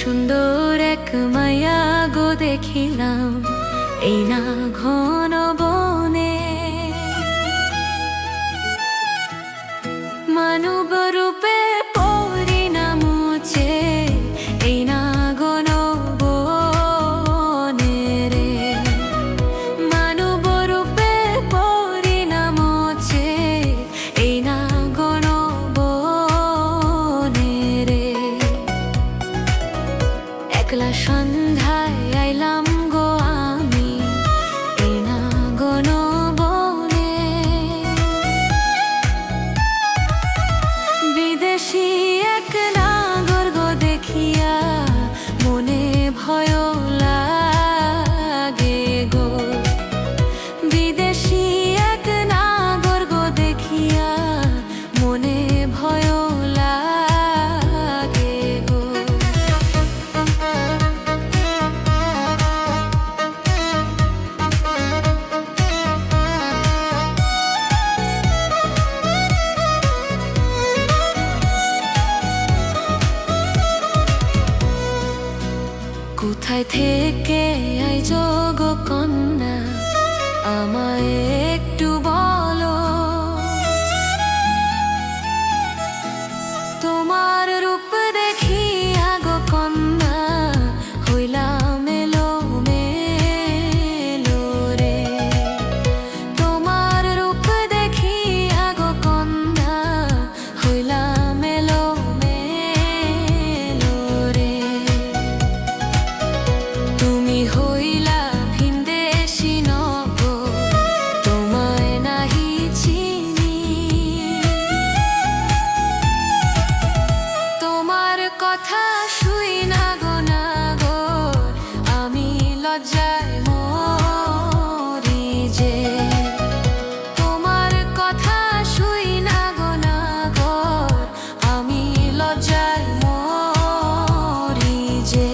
সুন্দর এক মায়া গো দেখিলাম এই না ঘন বনে। মানব রূপে পরিণাম হচ্ছে এই না ঘন বনে রে। মানব রূপে পরিণাম হচ্ছে এই না ঘন বনে রে। একলা সন্ধ্যায় আইলাম গো আমি এই না ঘন বনে। বিদেশি এক নাগর গো দেখিয়া মনে ভয় লাগে গো। বিদেশি এক নাগর গো দেখিয়া মনে ভয় লাগে গো। কোথায় থেকে আইছো গো কন্যা আমায় একটু বলো। তোমার রূপ দেখিয়া গো কন্যা হইলাম এলোমেলো রে। তোমার রূপ দেখিয়া গো কন্যা হইলাম এলোমেলো রে। তুমি হইলা ভিনদেশী নগর তোমায় নাহি চিনি। তোমার কথা শুই না গো নাগর আমি লজ্জায় মরি যে। তোমার কথা শুই না গো নাগর আমি লজ্জায় মরি যে।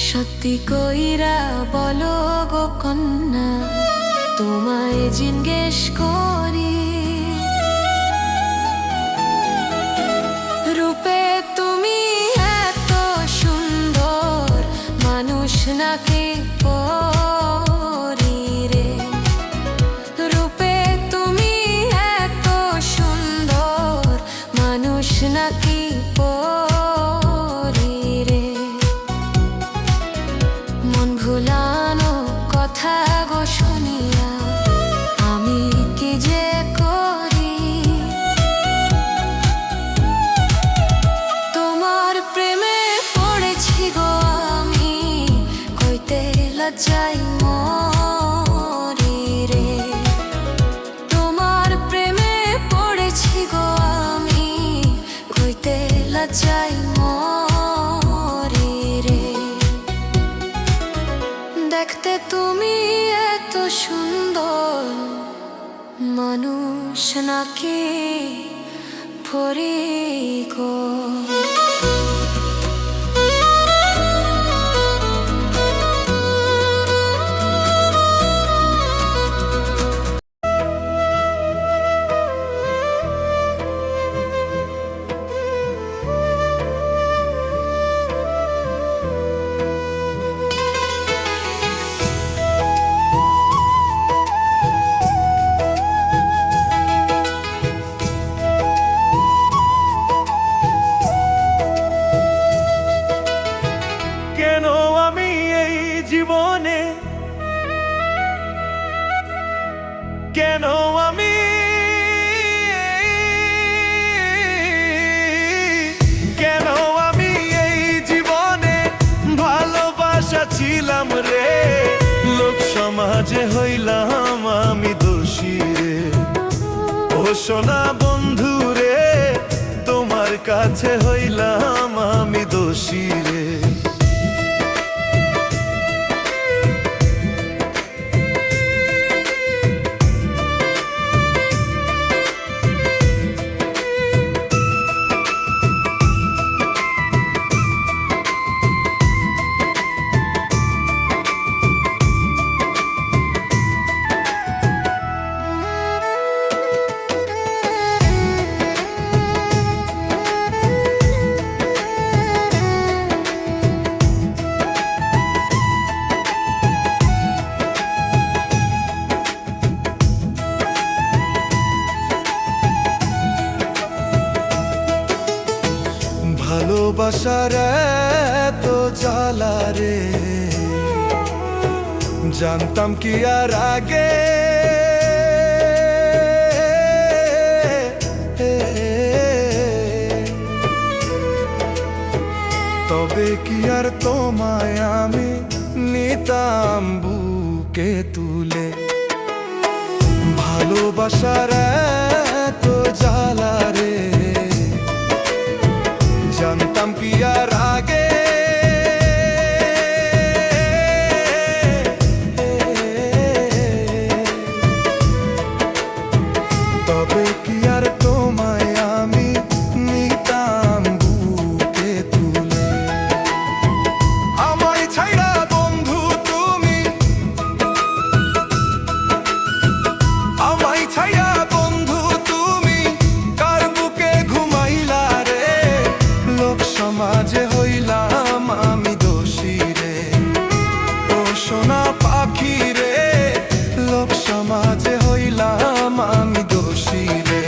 সত্যি কইরা বলো গো কন্যা তোমায় জিজ্ঞেস করি। রূপে তুমি এত সুন্দর মানুষ নাকি পরি রে। রূপে তুমি এত সুন্দর মানুষ নাকি পরি রে। মন ভুলানো কথা গো শুনিয়া আমি কি যে করি। তোমার প্রেমে পড়েছি গো আমি কইতে লজ্জায় মরি রে। তোমার প্রেমে পড়েছি গো আমি কইতে লজ্জায় মরি রে। দেখতে তুমি এত সুন্দর মানুষ নাকি পরি গো। জীবনে কেন আমি এই জীবনে ভালোবাসা ছিলাম রে। লোক সমাজে হইলাম আমি দোষী রে। ও সোনা বন্ধু রে তোমার কাছে হইলাম আমি দোষী রে। ভালোবাসার এত জ্বালা রে, জানতাম কি আর আগে, তবে কি আর তোমায় আমি নিতাম বুকে তুলে। ভালোবাসার এত জ্বালা রে, জানতাম কি আর আগে, তবে কি আর তোমায় আমি নিতাম বুকে তুলে। আমায় ছাইড়া বন্ধু তুমি, আমায় ছাইড়া বন্ধু তুমি কার বুকে ঘুমাইলা রে, লোক সমাজে হইলাম আমি দোষী রে। ও সোনা পাখি রে, লোক সমাজে হইলাম আমি দোষী রে।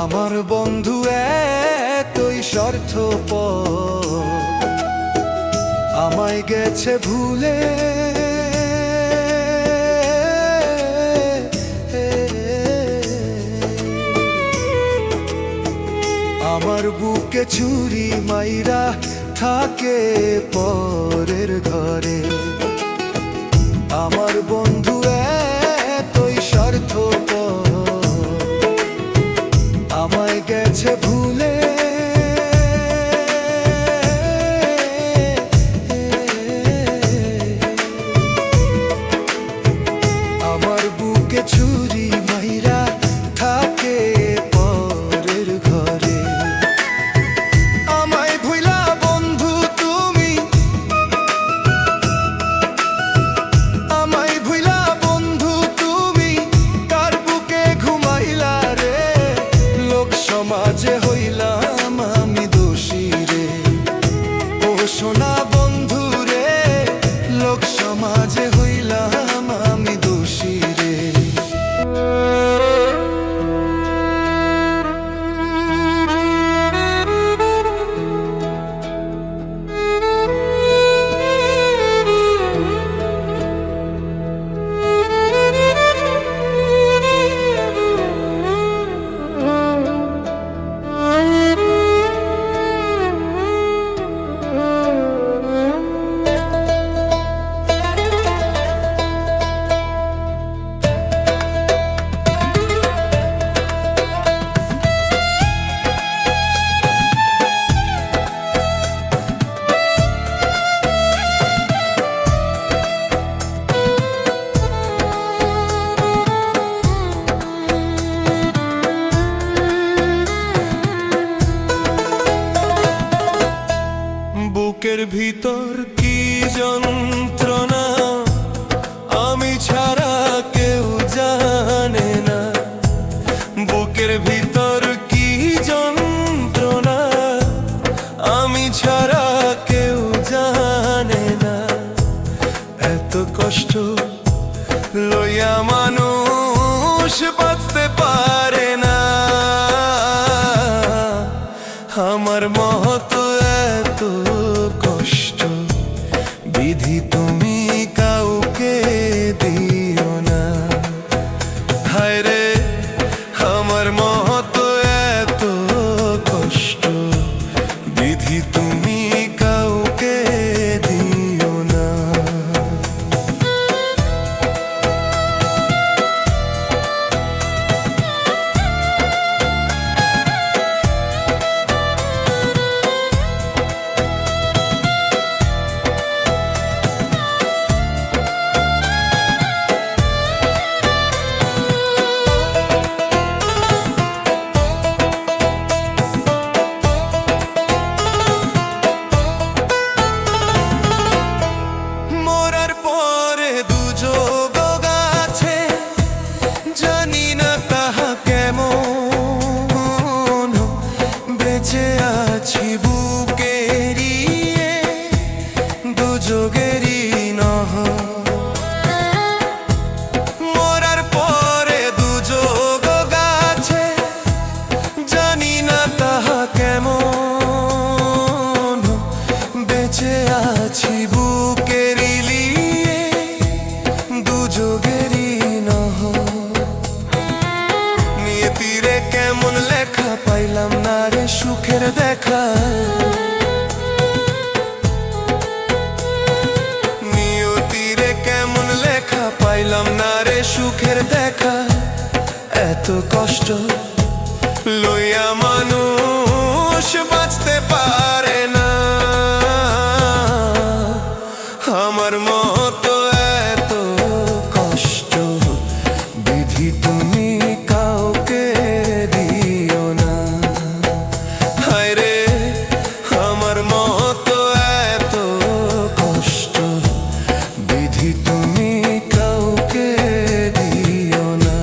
আমার বন্ধু এতই স্বার্থপর, আমায় গেছে ভুলে। আমার বুকে ছুরি মাইরা থাকে পরের ঘরে। আমার বন্ধু এতই স্বার্থপর, আমায় গেছে ভুলে। আমার বুকে ছুরি মাইরা থাকে পরের ঘরে। আমায় ভুলা বন্ধু তুমি, আমায় ভুলা বন্ধু তুমি কার বুকে ঘুমাইলা রে, লোক সমাজে হইলাম আমি দোষী রে। ও সোনা বন্ধু রে, লোক সমাজে হইলাম আমি দোষী রে। বুকের ভিতর কি যন্ত্রণা আমি ছাড়া কেউ জানে না। বুকের ভিতর কি যন্ত্রণা আমি ছাড়া কেউ জানে না। এত কষ্ট লইয়া মানুষ বাঁচতে পারে না। আমার মহতো এত কষ্ট বিধি তুমি কাউকে দিও না। হায় রে আমার মহতো এত কষ্ট বিধি তুমি কাউকে দিও না। দেখা, নিয়তিরে কেমন লেখা, পাইলাম না রে সুখের দেখা। এত কষ্ট লইয়া মানুষ বাঁচতে পারে না, আমার মতো এত কষ্ট বিধি তুমি কাউকে দিও না। হায় রে আমার মতো এত কষ্ট বিধি তুমি কাউকে দিও না।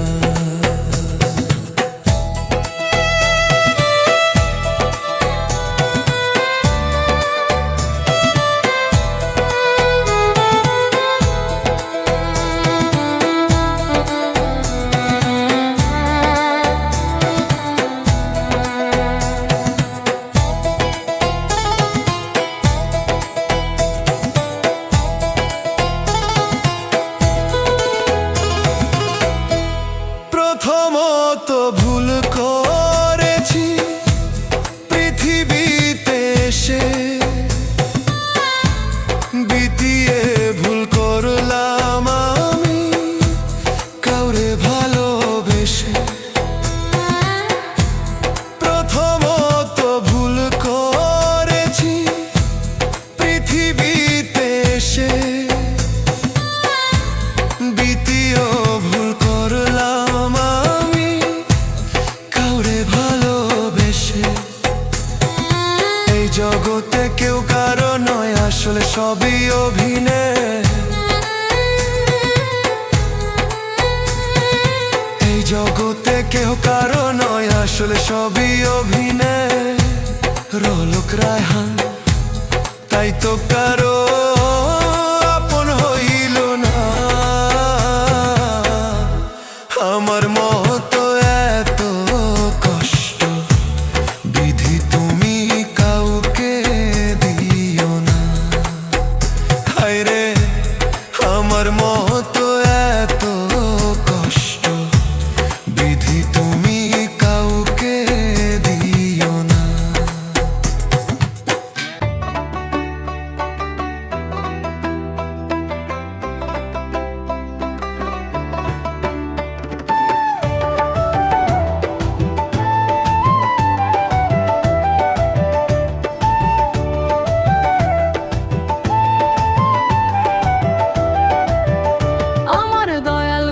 প্রথমত ভুল করেছি পৃথিবীতে এসে, বিতিয়ে ভুল করলাম আমি কাউরে ভালোবেসে। প্রথমত ভুল করেছি পৃথিবীতে এসে, বিতিও ভুল করলাম আমি কাউরে ভালোবেসে। এই জগতে কেউ কারো নয়, আসলে সবই অভিনয়। এই জগতে কেউ কারো নয়, আসলে সবই অভিনয়। রোলক রায়হান তাই তো কারো আপন হইল না, আমার মতো এত কষ্ট বিধি তুমি কাউকে দিও না। হায় রে আমার মতো এত কষ্ট বিধি তুমি কাউকে দিও না। আমার দয়াল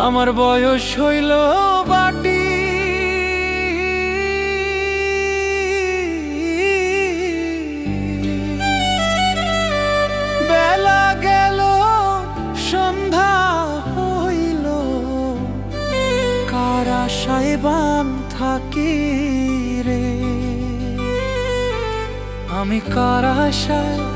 আমার বয়স হইল বাটি, বেলা গেল সন্ধ্যা হইল, কার আশায় বান থাকি রে, আমি কার আশায়